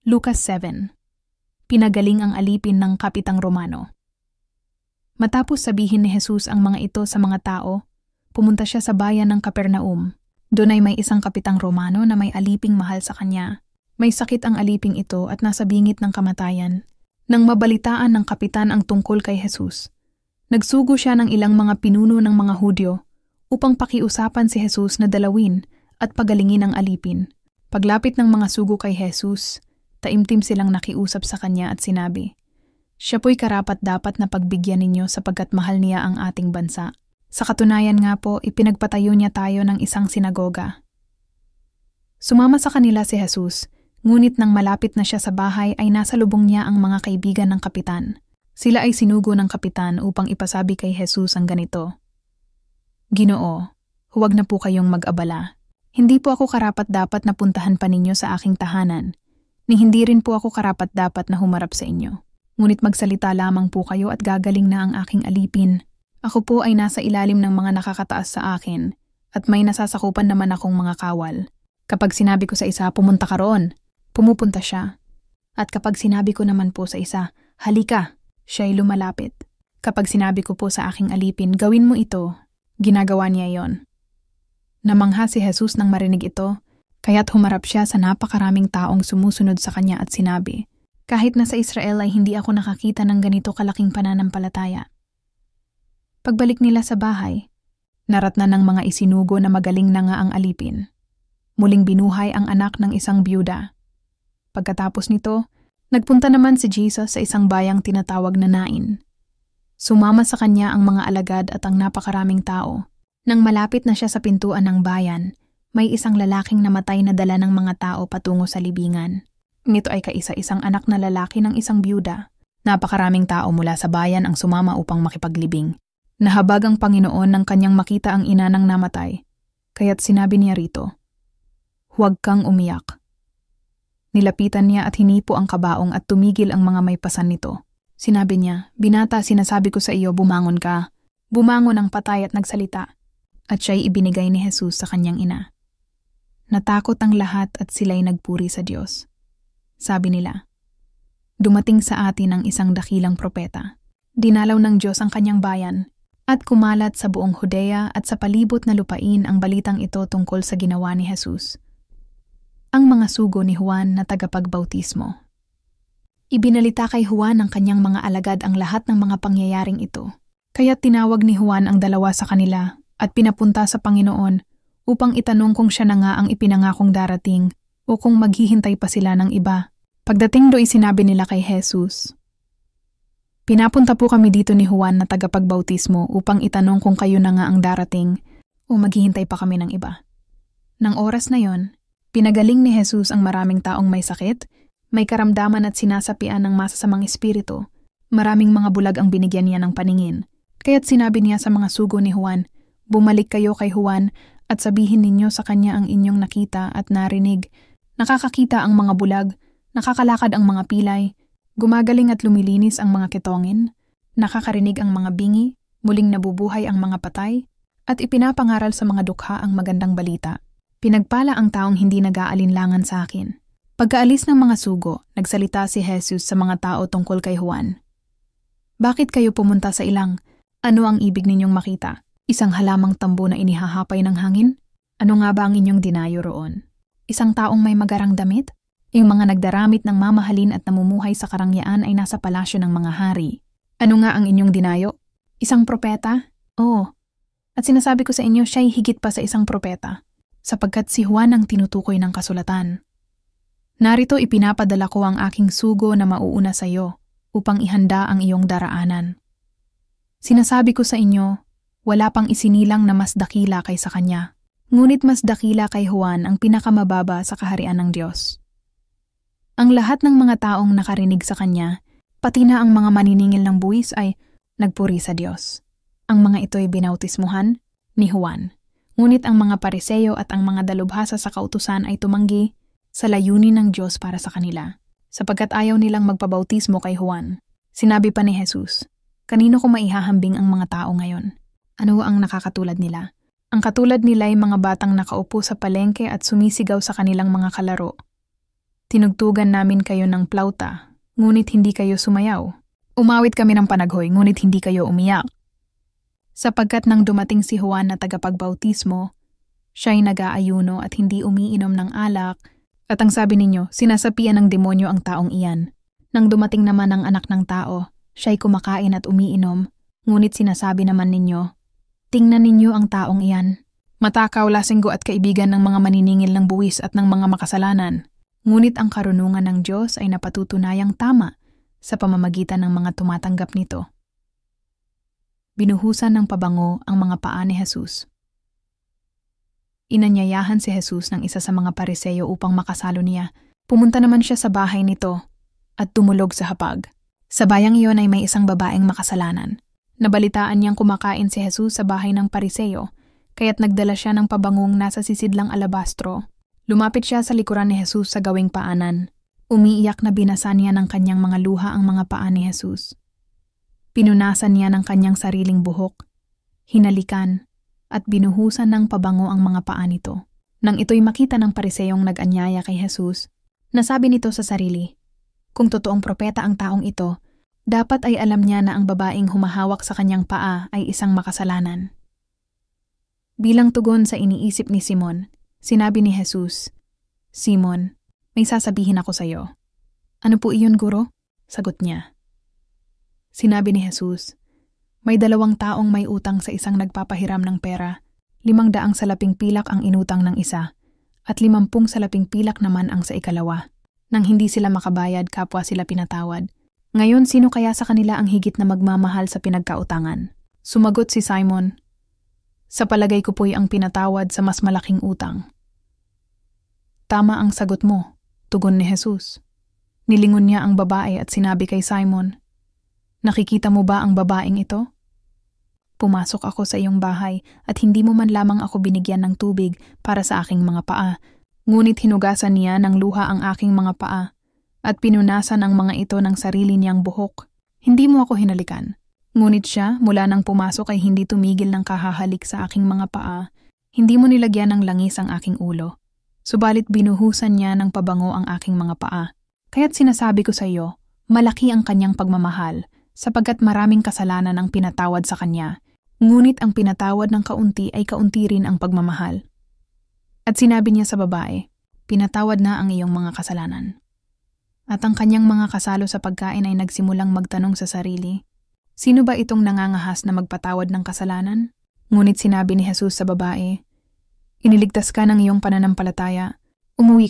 Lucas 7. Pinagaling ang alipin ng kapitang Romano. Matapos sabihin ni Jesus ang mga ito sa mga tao, pumunta siya sa bayan ng Capernaum. Doon ay may isang kapitang Romano na may aliping mahal sa kanya. May sakit ang aliping ito at nasa bingit ng kamatayan. Nang mabalitaan ng kapitan ang tungkol kay Jesus, nagsugo siya ng ilang mga pinuno ng mga Hudyo upang pakiusapan si Jesus na dalawin at pagalingin ang alipin. Paglapit ng mga sugo kay Jesus, taimtim silang nakiusap sa kanya at sinabi, "Siya po'y karapat-dapat na pagbigyan ninyo sapagkat mahal niya ang ating bansa. Sa katunayan nga po, ipinagpatayo niya tayo ng isang sinagoga." Sumama sa kanila si Jesus, ngunit nang malapit na siya sa bahay ay nasa lubong niya ang mga kaibigan ng kapitan. Sila ay sinugo ng kapitan upang ipasabi kay Jesus ang ganito, "Ginoo, huwag na po kayong mag-abala. Hindi po ako karapat-dapat na puntahan pa ninyo sa aking tahanan, ni hindi rin po ako karapat-dapat na humarap sa inyo. Ngunit magsalita lamang po kayo at gagaling na ang aking alipin. Ako po ay nasa ilalim ng mga nakakataas sa akin, at may nasasakupan naman akong mga kawal. Kapag sinabi ko sa isa, pumunta ka roon, pumupunta siya. At kapag sinabi ko naman po sa isa, halika, siya'y lumalapit. Kapag sinabi ko po sa aking alipin, gawin mo ito, ginagawa niya yon." Namangha si Jesus nang marinig ito, kaya't humarap siya sa napakaraming taong sumusunod sa kanya at sinabi, "Kahit na sa Israel ay hindi ako nakakita ng ganito kalaking pananampalataya." Pagbalik nila sa bahay, naratnan ng mga isinugo na magaling na nga ang alipin. Muling binuhay ang anak ng isang byuda. Pagkatapos nito, nagpunta naman si Jesus sa isang bayang tinatawag na Nain. Sumama sa kanya ang mga alagad at ang napakaraming tao. Nang malapit na siya sa pintuan ng bayan, may isang lalaking namatay na dala ng mga tao patungo sa libingan. Ito ay kaisa-isang anak na lalaki ng isang byuda. Napakaraming tao mula sa bayan ang sumama upang makipaglibing. Nahabag ang Panginoon nang kanyang makita ang ina ng namatay, kaya't sinabi niya rito, "Huwag kang umiyak." Nilapitan niya at hinipo ang kabaong at tumigil ang mga may pasan nito. Sinabi niya, "Binata, sinasabi ko sa iyo, bumangon ka." Bumangon ang patay at nagsalita, at siya'y ibinigay ni Jesus sa kanyang ina. Natakot ang lahat at sila'y nagpuri sa Diyos. Sabi nila, "Dumating sa atin ang isang dakilang propeta. Dinalaw ng Diyos ang kanyang bayan, at kumalat sa buong Judea at sa palibot na lupain ang balitang ito tungkol sa ginawa ni Jesus." Ang mga sugo ni Juan na tagapagbautismo. Ibinalita kay Juan ng kanyang mga alagad ang lahat ng mga pangyayaring ito. Kaya't tinawag ni Juan ang dalawa sa kanila at pinapunta sa Panginoon upang itanong kung siya na nga ang ipinangakong darating o kung maghihintay pa sila ng iba. Pagdating do'y sinabi nila kay Jesus, "Pinapunta po kami dito ni Juan na tagapagbautismo upang itanong kung kayo na nga ang darating o maghihintay pa kami ng iba." Nang oras na yon, pinagaling ni Jesus ang maraming taong may sakit, may karamdaman at sinasapian ng masasamang espiritu. Maraming mga bulag ang binigyan niya ng paningin. Kaya't sinabi niya sa mga sugo ni Juan, "Bumalik kayo kay Juan at sabihin ninyo sa kanya ang inyong nakita at narinig. Nakakakita ang mga bulag, nakakalakad ang mga pilay, gumagaling at lumilinis ang mga ketongin, nakakarinig ang mga bingi, muling nabubuhay ang mga patay, at ipinapangaral sa mga dukha ang magandang balita. Pinagpala ang taong hindi nag-aalinlangan sa akin." Pagkaalis ng mga sugo, nagsalita si Jesus sa mga tao tungkol kay Juan. "Bakit kayo pumunta sa ilang? Ano ang ibig ninyong makita? Isang halamang tambo na inihahapay ng hangin? Ano nga ba ang inyong dinayo roon? Isang taong may magarang damit? Yung mga nagdaramit ng mamahalin at namumuhay sa karangyaan ay nasa palasyo ng mga hari. Ano nga ang inyong dinayo? Isang propeta? Oo. At sinasabi ko sa inyo, siya'y higit pa sa isang propeta, sapagkat si Juan ang tinutukoy ng kasulatan. Narito ipinapadala ko ang aking sugo na mauuna sa iyo, upang ihanda ang iyong daraanan. Sinasabi ko sa inyo, wala pang isinilang na mas dakila kaysa kanya, ngunit mas dakila kay Juan ang pinakamababa sa kaharian ng Diyos. Ang lahat ng mga taong nakarinig sa kanya, pati na ang mga maniningil ng buwis ay nagpuri sa Diyos. Ang mga ito'y binautismuhan ni Juan, ngunit ang mga Pariseo at ang mga dalubhasa sa kautusan ay tumanggi sa layunin ng Diyos para sa kanila, sapagkat ayaw nilang magpabautismo kay Juan. Sinabi pa ni Jesus, "Kanino ko maihahambing ang mga tao ngayon? Ano ang nakakatulad nila? Ang katulad nila ay mga batang nakaupo sa palengke at sumisigaw sa kanilang mga kalaro. Tinugtugan namin kayo ng plauta, ngunit hindi kayo sumayaw. Umawit kami ng panaghoy, ngunit hindi kayo umiyak. Sapagkat nang dumating si Juan na tagapagbautismo, siya'y nag-aayuno at hindi umiinom ng alak, at ang sabi ninyo, sinasapian ng demonyo ang taong iyan. Nang dumating naman ang anak ng tao, siya'y kumakain at umiinom, ngunit sinasabi naman ninyo, tingnan ninyo ang taong iyan. Matakaw, lasinggo at kaibigan ng mga maniningil ng buwis at ng mga makasalanan. Ngunit ang karunungan ng Diyos ay napatutunayang tama sa pamamagitan ng mga tumatanggap nito. Binuhusan ng pabango ang mga paa ni Jesus. Inanyayahan si Jesus ng isa sa mga Pariseo upang makasalo niya. Pumunta naman siya sa bahay nito at tumulog sa hapag. Sa bayang iyon ay may isang babaeng makasalanan. Nabalitaan niyang kumakain si Jesus sa bahay ng Pariseo, kaya't nagdala siya ng pabangong nasa sisidlang alabastro. Lumapit siya sa likuran ni Jesus sa gawing paanan. Umiiyak na binasa niya ng kanyang mga luha ang mga paa ni Jesus. Pinunasan niya ng kanyang sariling buhok, hinalikan, at binuhusan ng pabango ang mga paa nito. Nang ito'y makita ng Pariseyong nag-anyaya kay Jesus, nasabi nito sa sarili, kung totoong propeta ang taong ito, dapat ay alam niya na ang babaeng humahawak sa kanyang paa ay isang makasalanan. Bilang tugon sa iniisip ni Simon, sinabi ni Jesus, Simon, may sasabihin ako sa iyo. Ano po iyon, Guro? Sagot niya. Sinabi ni Jesus, may 2 taong may utang sa isang nagpapahiram ng pera, 500 salaping pilak ang inutang ng isa, at 50 salaping pilak naman ang sa ikalawa. Nang hindi sila makabayad, kapwa sila pinatawad. Ngayon, sino kaya sa kanila ang higit na magmamahal sa pinagkautangan? Sumagot si Simon, sa palagay ko po'y ang pinatawad sa mas malaking utang. Tama ang sagot mo, tugon ni Jesus. Nilingon niya ang babae at sinabi kay Simon, nakikita mo ba ang babaeng ito? Pumasok ako sa iyong bahay at hindi mo man lamang ako binigyan ng tubig para sa aking mga paa, ngunit hinugasan niya ng luha ang aking mga paa at pinunasan ang mga ito ng sarili niyang buhok. Hindi mo ako hinalikan. Ngunit siya, mula nang pumasok ay hindi tumigil ng kahahalik sa aking mga paa. Hindi mo nilagyan ng langis ang aking ulo. Subalit binuhusan niya ng pabango ang aking mga paa. Kaya't sinasabi ko sa iyo, malaki ang kanyang pagmamahal, sapagkat maraming kasalanan ang pinatawad sa kanya. Ngunit ang pinatawad ng kaunti ay kaunti rin ang pagmamahal. At sinabi niya sa babae, pinatawad na ang iyong mga kasalanan. At ang kanyang mga kasalo sa pagkain ay nagsimulang magtanong sa sarili, sino ba itong nangangahas na magpatawad ng kasalanan? Ngunit sinabi ni Jesus sa babae, iniligtas ka ng iyong pananampalataya, umuwi